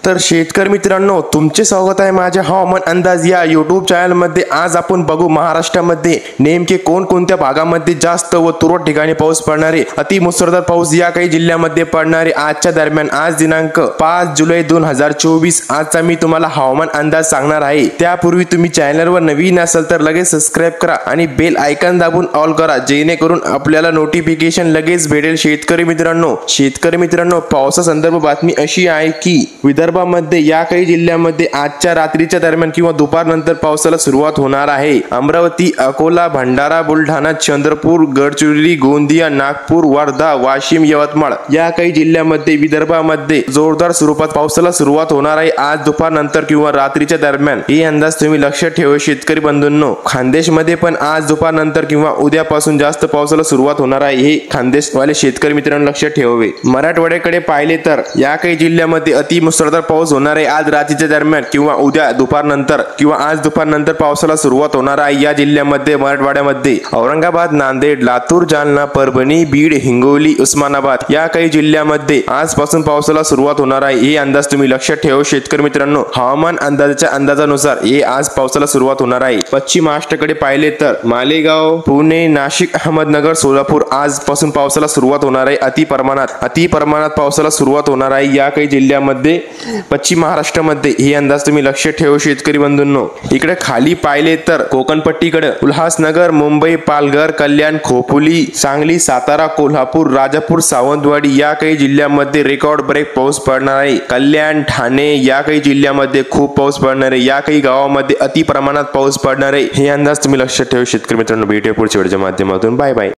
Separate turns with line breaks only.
तर शेतकरी मित्रांनो, तुमचे स्वागत आहे माझ्या हवामान अंदाज या यूट्यूब चॅनल मध्ये। आज आपण बघू महाराष्ट्रामध्ये नेमके कोणकोणत्या भागामध्ये जास्त व तुरळक ठिकाणी पाऊस पडणार आहे। अति मुसळधार पाऊस या काही जिल्ह्यांमध्ये पडणार आहे आजच्या दरम्यान। आज दिनांक 5 जुलै 2024 आजचा मी तुम्हाला हवामान अंदाज सांगणार आहे। त्यापूर्वी तुम्ही चॅनलवर नवीन असाल तर लगेच सबस्क्राइब करा आणि बेल आयकॉन दाबून ऑल करा, जेणेकरून आपल्याला नोटिफिकेशन लगेच भेटेल। शेतकरी मित्रांनो, पावसासंदर्भ बातमी अशी आहे की विदर्भामध्ये या काही जिल्ह्यांमध्ये आजच्या रात्रीच्या दरम्यान किंवा दुपारनंतर पावसाला सुरुवात होणार आहे। अमरावती, अकोला, भंडारा, बुलढाणा, चंद्रपूर, गडचिरोली, गोंदिया, नागपूर, वर्धा, वाशिम, यवतमाळ या काही जिल्ह्यांमध्ये विदर्भामध्ये जोरदार स्वरूपात पावसाला सुरुवात होणार आहे आज दुपारनंतर किंवा रात्रीच्या दरम्यान। हे अंदाज तुम्ही लक्षात ठेवा शेतकरी बंधूंनो। खानदेशमध्ये पण आज दुपारनंतर किंवा उद्यापासून जास्त पावसाला सुरुवात होणार आहे, हे खानदेशवाले शेतकरी मित्रांनो लक्षात ठेवावे। मराठवाड्याकडे पाहिले तर या काही जिल्ह्यांमध्ये अति मुसळधार पाऊस होणार आहे आज रात्रीच्या दरम्यान किंवा उद्या दुपारनंतर किंवा आज दुपारनंतर पावसाला सुरुवात होणार आहे या जिल्ह्यांमध्ये। मराठवाड्यामध्ये औरंगाबाद, नांदेड, लातूर, जालना, परभणी, बीड, हिंगोली, उस्मानाबाद या काही जिल्ह्यांमध्ये आजपासून पावसाला सुरुवात होणार आहे। हे अंदाज तुम्ही लक्षात ठेवा शेतकरी मित्रांनो। हवामान अंदाजाच्या अंदाजानुसार हे आज पावसाला सुरुवात होणार आहे। पश्चिम महाराष्ट्राकडे पाहिले तर मालेगाव, पुणे, नाशिक, अहमदनगर, सोलापूर आजपासून पावसाला सुरुवात होणार आहे। अति प्रमाणात पावसाला सुरुवात होणार आहे या काही जिल्ह्यांमध्ये पश्चिम महाराष्ट्रामध्ये। हे अंदाज तुम्ही लक्षात ठेवा शेतकरी बंधूंनो। इकडे खाली पाहिले तर कोकणपट्टीकडे उल्हासनगर, मुंबई, पालघर, कल्याण, खोपोली, सांगली, सातारा, कोल्हापूर, राजापूर, सावंतवाडी या काही जिल्ह्यांमध्ये रेकॉर्ड ब्रेक पाऊस पडणार आहे। कल्याण, ठाणे या काही जिल्ह्यांमध्ये खूप पाऊस पडणार आहे। या काही गावामध्ये अति प्रमाणात पाऊस पडणार आहे। हे अंदाज तुम्ही लक्षात ठेवा शेतकरी मित्रांनो। भेटूया पुढच्या व्हिडिओच्या माध्यमातून। Bye bye.